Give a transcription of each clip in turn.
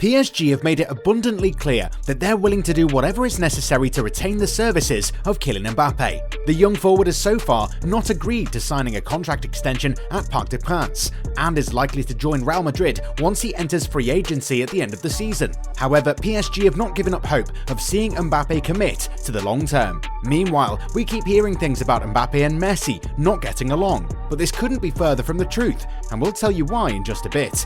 PSG have made it abundantly clear that they're willing to do whatever is necessary to retain the services of Kylian Mbappe. The young forward has so far not agreed to signing a contract extension at Parc des Princes and is likely to join Real Madrid once he enters free agency at the end of the season. However, PSG have not given up hope of seeing Mbappe commit to the long term. Meanwhile, we keep hearing things about Mbappe and Messi not getting along, but this couldn't be further from the truth, and we'll tell you why in just a bit.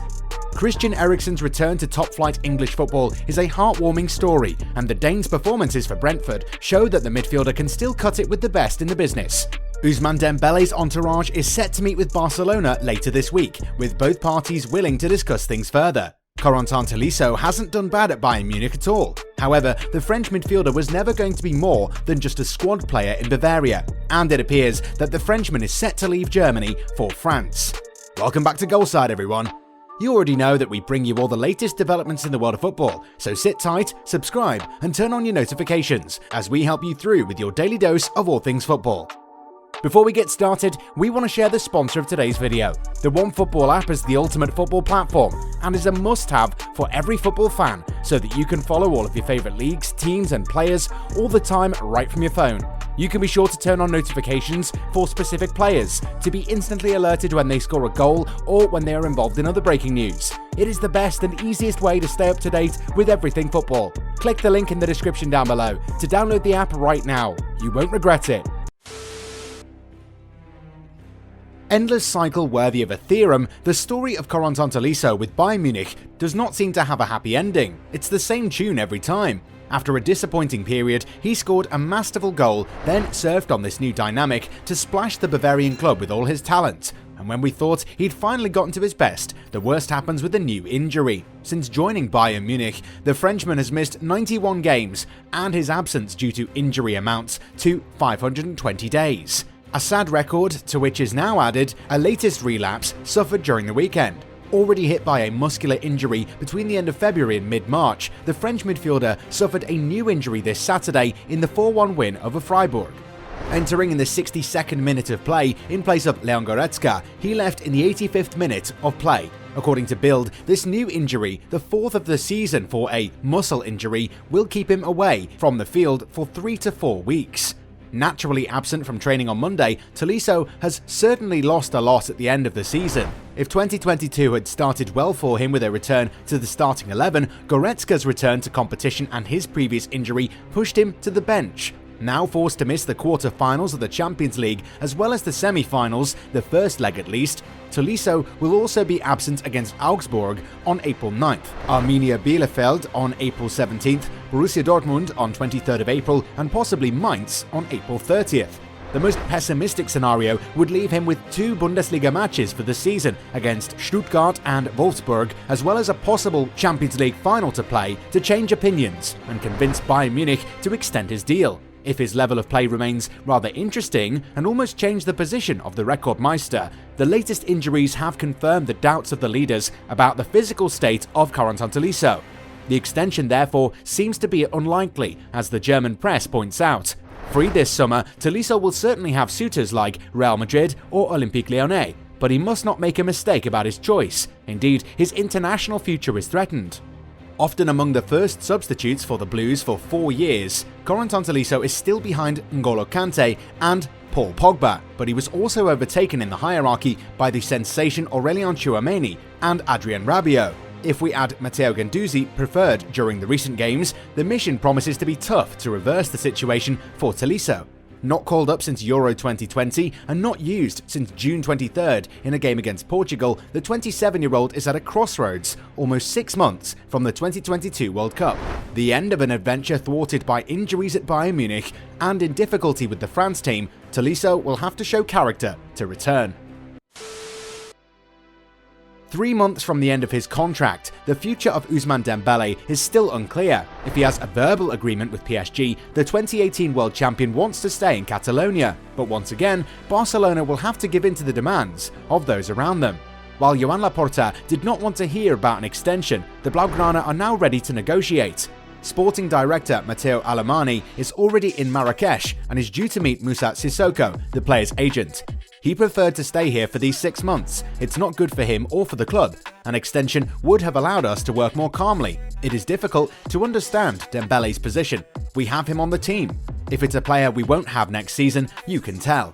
Christian Eriksen's return to top-flight English football is a heartwarming story, and the Dane's performances for Brentford show that the midfielder can still cut it with the best in the business. Ousmane Dembele's entourage is set to meet with Barcelona later this week, with both parties willing to discuss things further. Corentin Tolisso hasn't done bad at Bayern Munich at all. However, the French midfielder was never going to be more than just a squad player in Bavaria, and it appears that the Frenchman is set to leave Germany for France. Welcome back to Goalside, everyone. You already know that we bring you all the latest developments in the world of football, so sit tight, subscribe, and turn on your notifications as we help you through with your daily dose of all things football. Before we get started, we want to share the sponsor of today's video. The OneFootball app is the ultimate football platform and is a must-have for every football fan so that you can follow all of your favourite leagues, teams and players all the time right from your phone. You can be sure to turn on notifications for specific players to be instantly alerted when they score a goal or when they are involved in other breaking news. It is the best and easiest way to stay up to date with everything football. Click the link in the description down below to download the app right now. You won't regret it. Endless cycle worthy of a theorem, the story of Corentin Tolisso with Bayern Munich does not seem to have a happy ending. It's the same tune every time. After a disappointing period, he scored a masterful goal, then surfed on this new dynamic to splash the Bavarian club with all his talent. And when we thought he'd finally gotten to his best, the worst happens with a new injury. Since joining Bayern Munich, the Frenchman has missed 91 games, and his absence due to injury amounts to 520 days. A sad record to which is now added a latest relapse suffered during the weekend. Already hit by a muscular injury between the end of February and mid-March, the French midfielder suffered a new injury this Saturday in the 4-1 win over Freiburg. Entering in the 62nd minute of play in place of Leon Goretzka, he left in the 85th minute of play. According to Bild, this new injury, the fourth of the season for a muscle injury, will keep him away from the field for 3 to 4 weeks. Naturally absent from training on Monday, Tolisso has certainly lost a lot at the end of the season. If 2022 had started well for him with a return to the starting 11, Goretzka's return to competition and his previous injury pushed him to the bench. Now forced to miss the quarter-finals of the Champions League as well as the semi-finals, the first leg at least, Tolisso will also be absent against Augsburg on April 9th, Arminia Bielefeld on April 17th, Borussia Dortmund on 23rd of April, and possibly Mainz on April 30th. The most pessimistic scenario would leave him with 2 Bundesliga matches for the season against Stuttgart and Wolfsburg, as well as a possible Champions League final to play to change opinions and convince Bayern Munich to extend his deal. If his level of play remains rather interesting and almost change the position of the Rekordmeister, the latest injuries have confirmed the doubts of the leaders about the physical state of Corentin Tolisso. The extension therefore seems to be unlikely, as the German press points out. Free this summer, Tolisso will certainly have suitors like Real Madrid or Olympique Lyonnais, but he must not make a mistake about his choice. Indeed, his international future is threatened. Often among the first substitutes for the Blues for 4 years, Corentin Tolisso is still behind N'Golo Kante and Paul Pogba, but he was also overtaken in the hierarchy by the sensation Aurélien Tchouameni and Adrien Rabiot. If we add Matteo Guendouzi preferred during the recent games, the mission promises to be tough to reverse the situation for Tolisso. Not called up since Euro 2020 and not used since June 23rd in a game against Portugal, the 27-year-old is at a crossroads almost 6 months from the 2022 World Cup. The end of an adventure thwarted by injuries at Bayern Munich and in difficulty with the France team, Tolisso will have to show character to return. 3 months from the end of his contract, the future of Ousmane Dembele is still unclear. If he has a verbal agreement with PSG, the 2018 world champion wants to stay in Catalonia, but once again, Barcelona will have to give in to the demands of those around them. While Joan Laporta did not want to hear about an extension, the Blaugrana are now ready to negotiate. Sporting director Matteo Alemany is already in Marrakesh and is due to meet Moussa Sissoko, the player's agent. He preferred to stay here for these 6 months. It's not good for him or for the club. An extension would have allowed us to work more calmly. It is difficult to understand Dembele's position. We have him on the team. If it's a player we won't have next season, you can tell.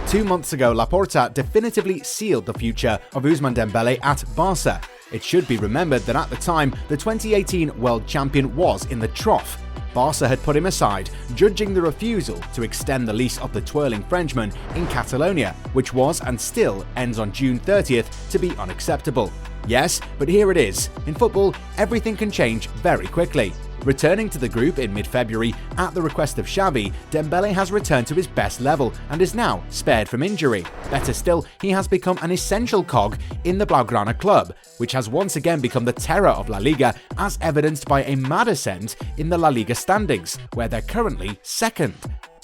2 months ago, Laporta definitively sealed the future of Ousmane Dembele at Barca. It should be remembered that at the time, the 2018 world champion was in the trough. Barca had put him aside, judging the refusal to extend the lease of the twirling Frenchman in Catalonia, which was and still ends on June 30th, to be unacceptable. Yes, but here it is. In football, everything can change very quickly. Returning to the group in mid-February at the request of Xavi, Dembele has returned to his best level and is now spared from injury. Better still, he has become an essential cog in the Blaugrana club, which has once again become the terror of La Liga, as evidenced by a mad ascent in the La Liga standings, where they're currently second.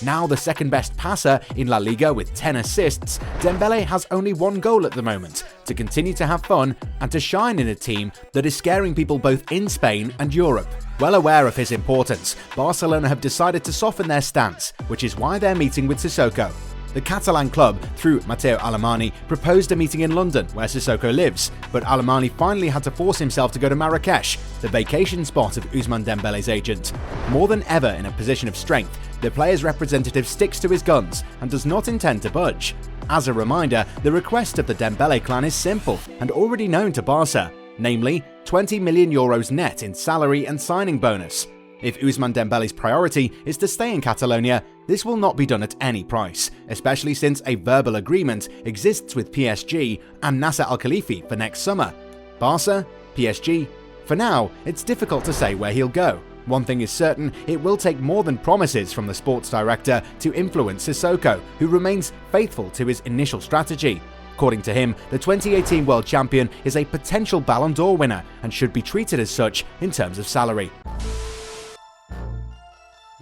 Now the second best passer in La Liga with 10 assists, Dembele has only 1 goal at the moment. To continue to have fun and to shine in a team that is scaring people both in Spain and Europe. Well aware of his importance, Barcelona have decided to soften their stance, which is why they're meeting with Sissoko. The Catalan club, through Matteo Alemany, proposed a meeting in London, where Sissoko lives, but Alemany finally had to force himself to go to Marrakesh, the vacation spot of Ousmane Dembele's agent. More than ever in a position of strength, the player's representative sticks to his guns and does not intend to budge. As a reminder, the request of the Dembele clan is simple and already known to Barca, namely €20 million net in salary and signing bonus. If Ousmane Dembele's priority is to stay in Catalonia, this will not be done at any price, especially since a verbal agreement exists with PSG and Nasser Al-Khelaifi for next summer. Barca? PSG? For now, it's difficult to say where he'll go. One thing is certain, it will take more than promises from the sports director to influence Sissoko, who remains faithful to his initial strategy. According to him, the 2018 world champion is a potential Ballon d'Or winner and should be treated as such in terms of salary.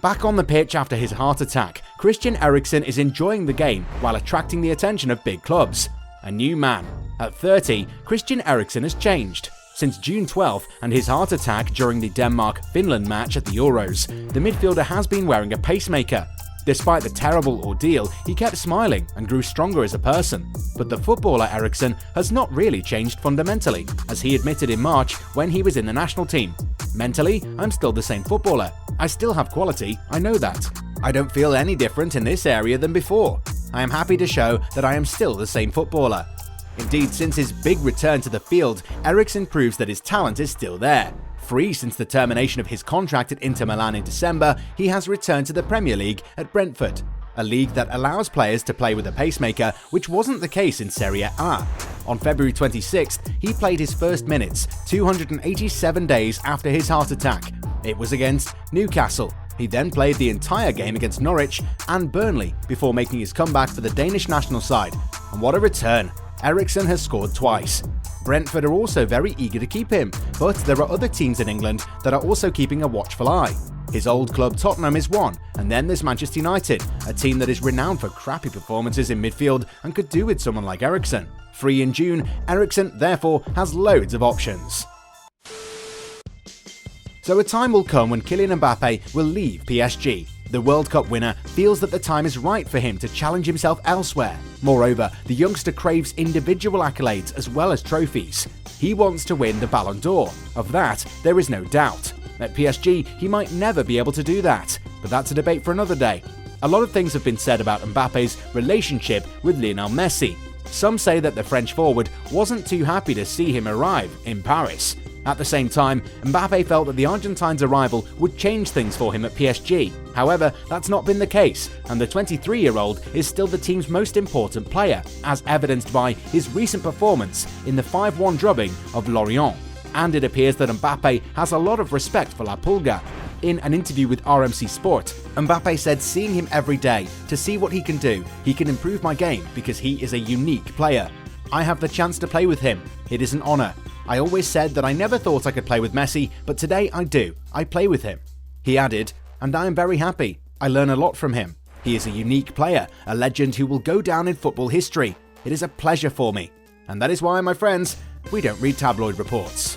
Back on the pitch after his heart attack, Christian Eriksen is enjoying the game while attracting the attention of big clubs. A new man. At 30, Christian Eriksen has changed. Since June 12th and his heart attack during the Denmark-Finland match at the Euros, the midfielder has been wearing a pacemaker. Despite the terrible ordeal, he kept smiling and grew stronger as a person. But the footballer Eriksen has not really changed fundamentally, as he admitted in March when he was in the national team. Mentally, I'm still the same footballer. I still have quality, I know that. I don't feel any different in this area than before. I am happy to show that I am still the same footballer. Indeed, since his big return to the field, Eriksen proves that his talent is still there. Free since the termination of his contract at Inter Milan in December, he has returned to the Premier League at Brentford, a league that allows players to play with a pacemaker, which wasn't the case in Serie A. On February 26th, he played his first minutes, 287 days after his heart attack. It was against Newcastle. He then played the entire game against Norwich and Burnley before making his comeback for the Danish national side. And what a return! Eriksen has scored twice. Brentford are also very eager to keep him, but there are other teams in England that are also keeping a watchful eye. His old club Tottenham is one, and then there's Manchester United, a team that is renowned for crappy performances in midfield and could do with someone like Eriksen. Free in June, Eriksen therefore has loads of options. So a time will come when Kylian Mbappe will leave PSG. The World Cup winner feels that the time is right for him to challenge himself elsewhere. Moreover, the youngster craves individual accolades as well as trophies. He wants to win the Ballon d'Or. Of that, there is no doubt. At PSG, he might never be able to do that, but that's a debate for another day. A lot of things have been said about Mbappe's relationship with Lionel Messi. Some say that the French forward wasn't too happy to see him arrive in Paris. At the same time, Mbappe felt that the Argentine's arrival would change things for him at PSG. However, that's not been the case, and the 23-year-old is still the team's most important player, as evidenced by his recent performance in the 5-1 drubbing of Lorient. And it appears that Mbappe has a lot of respect for La Pulga. In an interview with RMC Sport, Mbappe said seeing him every day to see what he can improve my game because he is a unique player. I have the chance to play with him. It is an honour. I always said that I never thought I could play with Messi, but today I do. I play with him. He added, and I am very happy. I learn a lot from him. He is a unique player, a legend who will go down in football history. It is a pleasure for me. And that is why, my friends, we don't read tabloid reports.